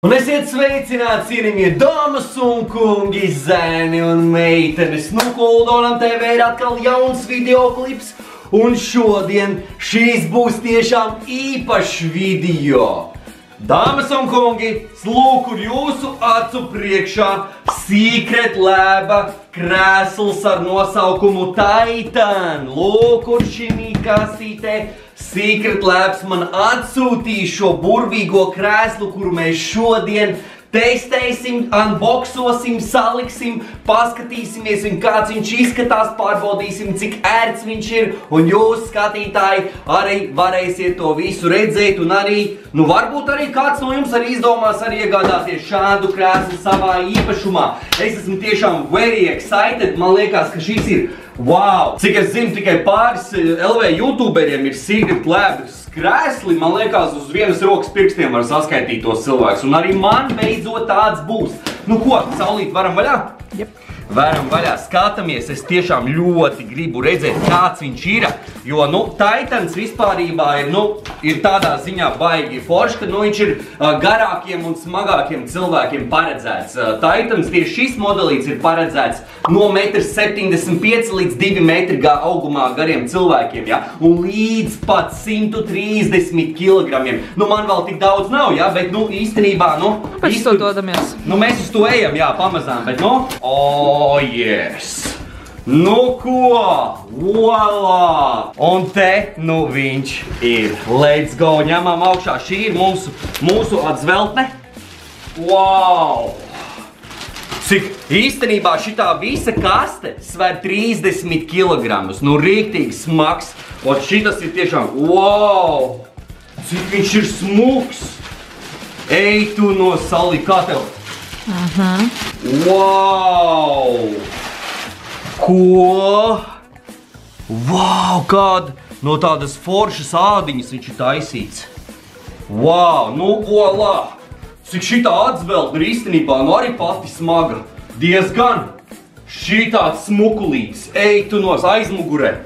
Un esiet sveicināti, cienījamie dāmas un kungi, zēni un meitenes. Nu, Kuldonam TV ir atkal jauns videoklips, un šodien šīs būs tiešām īpašs video. Dāmas un kungi, lūk, jūsu acu priekšā Secret Laba krēsls ar nosaukumu Titan. Lūk, šimī kastītē Secret Labs man atsūtīja šo burvīgo krēslu, kuru mēs šodien testēsim, unboxosim, saliksim, paskatīsimies, kāds viņš izskatās, pārbaudīsim, cik ērts viņš ir, un jūs, skatītāji, arī varēsiet to visu redzēt, un arī, varbūt arī kāds no jums arī izdomās arī iegādāties šādu krēslu savā īpašumā. Es esmu tiešām very excited, man liekas, ka šis ir wow! Cik es zinu, tikai pāris LV youtuberiem ir Secret Labs krēsli, man liekas, uz vienas rokas pirkstiem var saskaitīt tos cilvēkus, un arī man beidzot tāds būs. Nu ko, saulīt, varam vaļā? Jep. Varam vaļā, skatāmies, es tiešām ļoti gribu redzēt, kāds viņš ir, jo, Titans vispārībā ir tādā ziņā baigi forši, ka, viņš ir garākiem un smagākiem cilvēkiem paredzēts. Titans tieši šis modelīts ir paredzēts no 1,75 m līdz 2 m augumā gariem cilvēkiem, ja, un līdz pat 130 kg. Man vēl tik daudz nav, ja, bet, īstenībā, Pēc to dodamies. Mēs uz to ejam, jā, pamazām, bet, Oh, yes! Nu ko? Voila! Un te, viņš ir. Let's go! Ņemam augšā. Šī ir mūsu atzveltne. Wow! Cik īstenībā šitā visa kaste sver 30 kg. Rīktīgi smags. Un šitas ir tiešām, wow! Cik viņš ir smuks! Ej tu no salī, kā tev? Wow! Ko? Wow, kāda no tādas foršas ādiņas viņš ir taisīts. Wow, volā! Cik šitā atzveltne ir īstenībā, arī pati smaga. Diezgan. Šitāds smukulīts. Ej tu no aizmugurē.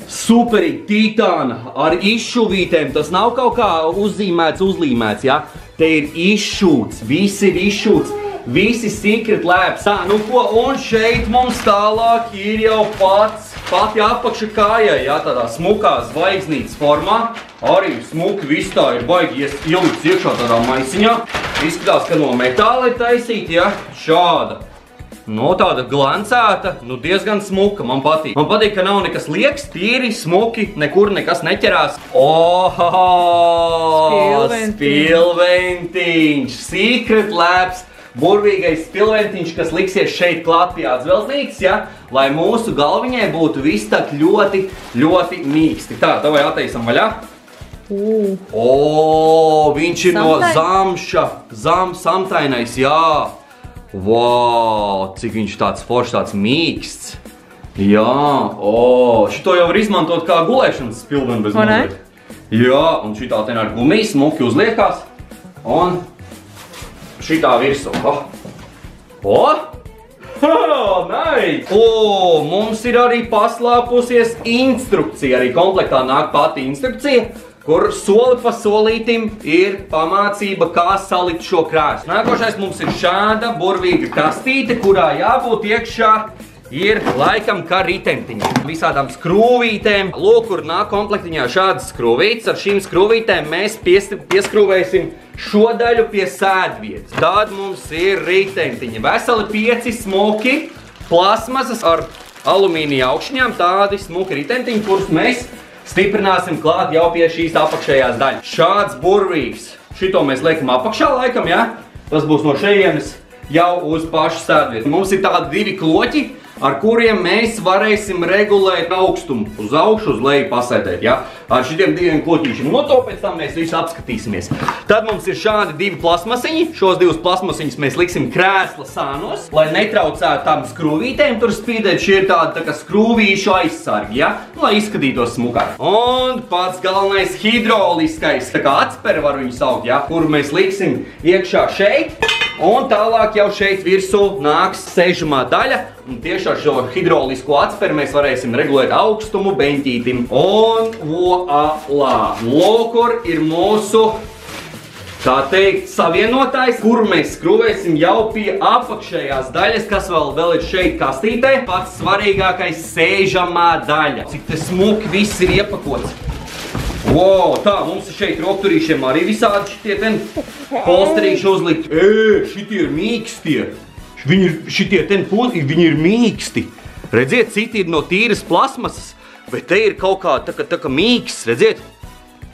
Superīgi, titāna ar izšuvītēm. Tas nav kaut kā uzzīmēts, uzlīmēts, ja? Te ir izšūts, viss ir izšūts. Visi Secret Labs. Un šeit mums tālāk ir jau pati apakša kājai, jā, tādā smukā zvaigznītes formā. Arī smuki viss tā ir baigi ielikts iekšā tādā maisiņā. Izskatās, ka no metāla ir taisīta, jā, šāda. Tāda glancēta, diezgan smuka, man patīk. Man patīk, ka nav nekas liekas, tīri, smuki, nekur nekas neķerās. Spilventiņš, Secret Labs. Burvīgais spilventiņš, kas liksies šeit klāt pie atzveltnītes, ja? Lai mūsu galviņai būtu viss tak ļoti, ļoti mīksti. Tā, tavai attaisam vaļā. Viņš ir no zamša, samtainais, jā. Wow, cik viņš tāds foršs, tāds mīksts. Jā, šito jau var izmantot kā gulēšanas spilveni bez mazliet. Jā, un šitā ten ar gumijas smuki uzliekās. Un šitā virsū. Nice! Mums ir arī paslēpusies instrukcija. Arī komplektā nāk pati instrukcija, kur soli pa solītim ir pamācība, kā salikt šo krēslu. Nākošais mums ir šāda burvīga kastīte, kurā jābūt iekšā ir laikam kā ritentiņi. Visādām skrūvītēm. Lūk, kur nāk komplektiņā šādas skrūvītes. Ar šīm skrūvītēm mēs pieskrūvēsim šo daļu pie sēdvietas. Tad mums ir ritentiņi. Veseli 5 smuki plasmasas ar alumīnija augšņām. Tādi smuki ritentiņi, kurus mēs stiprināsim klāt jau pie šīs apakšējās daļas. Šāds burvīgs. Šito mēs liekam apakšā laikam, ja? Tas būs no šejienes jau uz pašu sēdvietu. Mums ir tādi 2 kloķi, ar kuriem mēs varēsim regulēt augstumu. Uz augšu, uz leju pasēdēt, ja? Ar šitiem 2 kloķīšiem. To pēc tam mēs visu apskatīsimies. Tad mums ir šādi 2 plasmasiņi. Šos 2 plasmasiņus mēs liksim krēsla sānos, lai netraucētu tām skrūvītēm tur spīdēt. Šie ir tādi tā kā skrūvīšu aizsargi, ja? Lai izskatītos smukāk. Un pats galvenais hidroliskais, tā kā atspere var viņu saukt, ja? Kuru mēs liksim iekšā šeit. Un tālāk jau šeit virsū nāks sēžamā daļa. Un tieši ar šo hidrolisko atsperi mēs varēsim regulēt augstumu beņķītim. Un voila! Lokur ir mūsu tā teikt, savienotājs, kur mēs skrūvēsim jau pie apakšējās daļas, kas vēl ir šeit kastītē. Pats svarīgākais sēžamā daļa. Cik te smuki viss ir iepakots. Wow, tā, mums ir šeit rokturīšiem arī visādi šitie ten polsterīši uzlikt. Šitie ir mīkstie. Šitie ten viņi ir mīksti. Redziet, citi ir no tīras plasmasas, bet te ir kaut kā tā kā mīksts, redziet?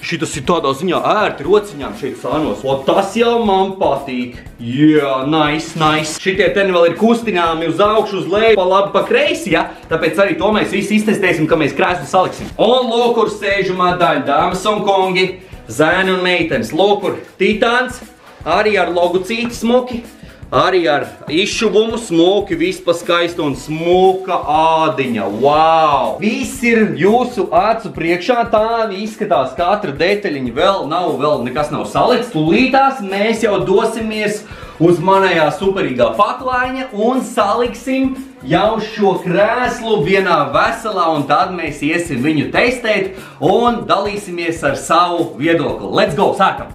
Šitas ir tādā ziņā ērti rociņām šeit sānos. O, tas jau man patīk. Jā, nice. Šitie ten vēl ir kustināmi uz augšu, uz leju, pa labi, pa kreisi, ja? Tāpēc arī to mēs visi iztestēsim, ka mēs krēslu saliksim. Un lūk, kur sēžamā daļa, dāmas un kungi, zēni un meitenes. Lūk, kur titāns, arī ar logu cīti smuki. Arī ar izšuvumu smuki, vispār skaistu un smuka ādiņa. Wow! Viss ir jūsu acu priekšā, tā izskatās katra detaļiņa, vēl nekas nav salikts. Tūlītās mēs jau dosimies uz manējā superīgā paklājiņa un saliksim jau šo krēslu vienā veselā, un tad mēs iesim viņu testēt un dalīsimies ar savu viedokli. Let's go, sākam!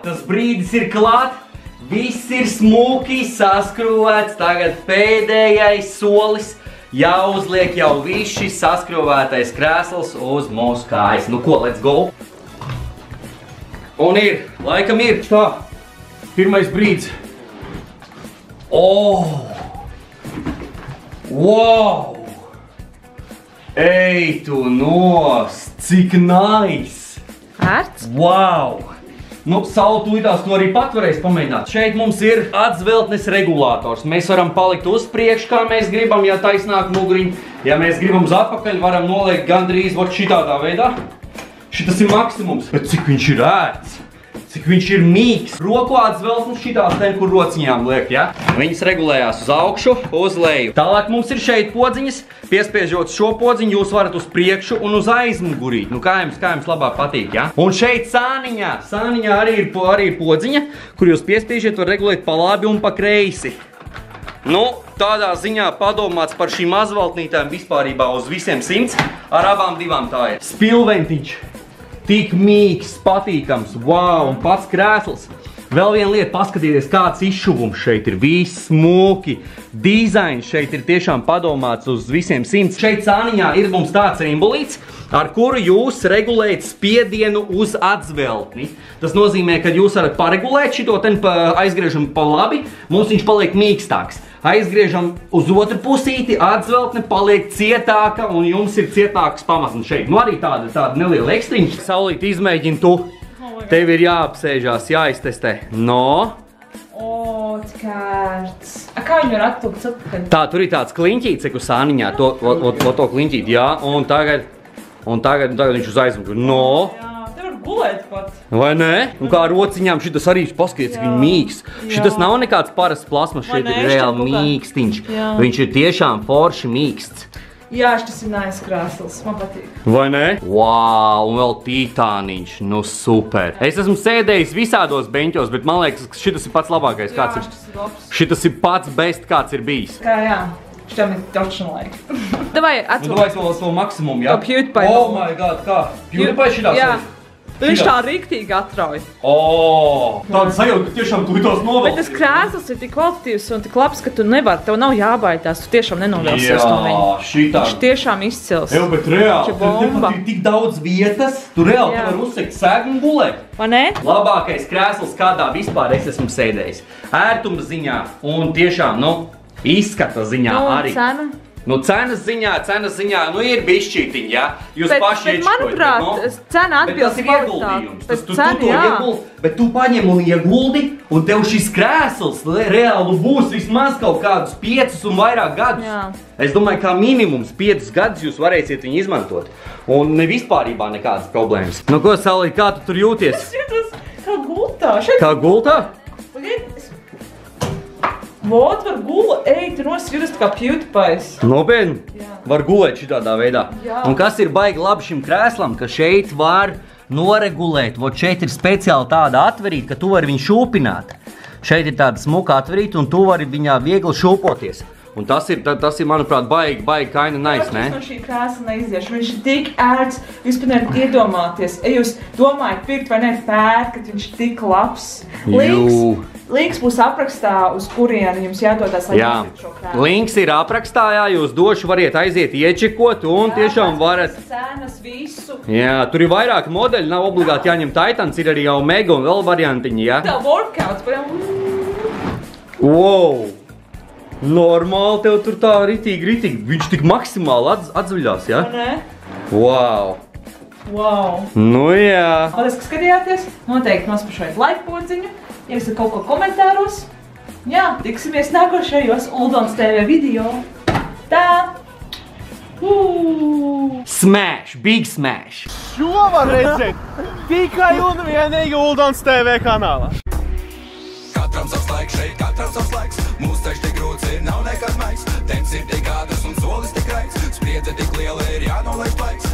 Tas brīdis ir klāt, viss ir smuki saskrūvēts, tagad pēdējais solis jāuzliek jau viss šis saskrūvētais krēsls uz mūsu kājas. Nu ko, let's go! Un ir, laikam ir, tā, pirmais brīdis. Oh! Wow! Ej tu nost, cik nice! Ērts? Wow! Nu, Saula tūlītās to arī pat varēs pamēģināt. Šeit mums ir atzveltnes regulators. Mēs varam palikt uz priekšu, kā mēs gribam, ja taisnāk muguriņu. Ja mēs gribam uz atpakaļ, varam noliekt gandrīz šitādā veidā. Šitas ir maksimums. Bet cik viņš ir ērts, cik viņš ir mīgs. Roku atzveltnes šitās ten, kur rociņām liek, ja? Viņas regulējās uz augšu, uz leju. Tālāk mums ir šeit podziņas. Piespiežot šo podziņu, jūs varat uz priekšu un uz aizmugurīt. Nu, kā jums labāk patīk, ja? Un šeit sāniņā arī ir podziņa, kur jūs piespiežiet, var regulēt pa labi un pa kreisi. Nu, tādā ziņā padomāts par šīm azvaltnītēm vispārībā uz visiem 100. Ar abām divām tā ir. Spilventiņš. Tik mīgs, patīkams. Wow, un pats krēsls. Vēl viena lieta, paskatieties, kāds izšuvums šeit ir. Viss smuki. Dizains šeit ir tiešām padomāts uz visiem 100. Šeit sāniņā ir mums tāds rimbolīts, ar kuru jūs regulējat spiedienu uz atzveltni. Tas nozīmē, ka jūs varat paregulēt šito ten aizgriežam pa labi, mums viņš paliek mīkstāks. Aizgriežam uz otru pusīti, atzveltne paliek cietāka un jums ir cietāks pamatns šeit. Nu arī tāda neliela ekstriņš. Saulīt, izmēģini tu. Tev ir jāapsēžās, jāiztestē. No. O, cik ērts. Kā viņu var attūkt atpakaļ? Tā, tur ir tāds kliņķīts, uz sāniņā, to kliņķīt, jā, un tagad viņš uz aizmuguri. No. Jā, te var gulēt pat. Vai ne? Un kā rociņām šitas arī paskaties, cik viņi mīgs. Šitas nav nekāds parasts plasmas, šeit ir reāli mīkstiņš. Viņš ir tiešām forši mīksts. Jā, šis ir nice krēsls, man patīk. Vai ne? Wow, un vēl titāniņš, nu super. Es esmu sēdējis visādos beņķos, bet man liekas, ka šitas ir pats labākais, kāds ir. Jā, šis ir labs. Šitas ir pats best, kāds ir bijis. Kā jā, šitam ir točno laika. Davai, atvēl. Nu, davai to maksimumu, jā? To PewDiePie. Oh my god, kā? PewDiePie šitās jā. Viņš tā riktīgi atrauj. Tāda sajūta, ka tiešām tu tos novelsies. Bet tas krēsls ir tik kvalitatīvs un tik labs, ka tu nevari, tev nav jābaidās, tu tiešām nenovelsies no viņa. Šitā. Viņš tiešām izcils. Bet reāli, bomba. ir tik daudz vietas, tu reāli var uzsekt sēgu un gulēt. Vai ne? Labākais krēsls, kādā vispār es esmu sēdējis. Ērtuma ziņā un tiešām, izskata ziņā arī. Cena? Cenas ziņā, ir bišķītiņi, jā. Jūs paši iečikojat. Bet, manuprāt, cena atbilst kvalitāti. Bet tu paņem un ieguldi, un tev šis krēsls reāli būs vismaz kaut kādus 5 un vairāk gadus. Jā. Es domāju, kā minimums 5 gadus jūs varēsiet viņu izmantot. Un ne vispārībā nekādas problēmas. Nu ko, Salī, kā tu tur jūties? Es jūtos kā gultā. Kā gultā? Vot, var gula, tu nosjūtas tā kā PewDiePies. Nopietni? Jā. Var gulēt šitādā veidā. Jā. Un kas ir baigi labi šim krēslam, ka šeit var noregulēt. Vot šeit ir speciāli tāda atverīta, ka tu vari viņu šūpināt. Šeit ir tāda smuka atverīta, un tu vari viņā viegli šūpoties. Un tas ir manuprāt, baigi kaina nice, ne? Es no šī krēsla neiziešu. Viņš ir tik ērts, jūs pat nevarat iedomāties. Ja jūs domājat pirkt vai ne pērkat, viņš ir tik labs. Links būs aprakstā, uz kurieni jums jādodas, lai nopirkt šo krēslu. Links ir aprakstā, jā, jūs došu variet aiziet iečikot un tiešām varat. Cenas, visu. Jā, tur ir vairāki modeļi, nav obligāti jāņem Titans, ir arī Omega un vēl variantiņi, jā. Tā workouts, Wow! Normāli tev tur tā ritīgi. Viņš tik maksimāli atzaļās, jā? Ne? Wow! Nu jā! Paldies, ka skatījāties. Noteikti nospašojiet like podziņu. Ierakstiet kaut ko komentāros. Jā, tiksimies nākošajos Uldons TV video. Tā! Smash! Big smash! Šo var redzēt tikai un vienīgi Uldons TV kanālā. Katram savs laiks šeit, katram savs laiks. Mūsu ceļš tik grūts ir, nav nekad maigs. Temps ir tik ātrs un solis tik raids. Spriedze tik liela ir jānolaiž laiks.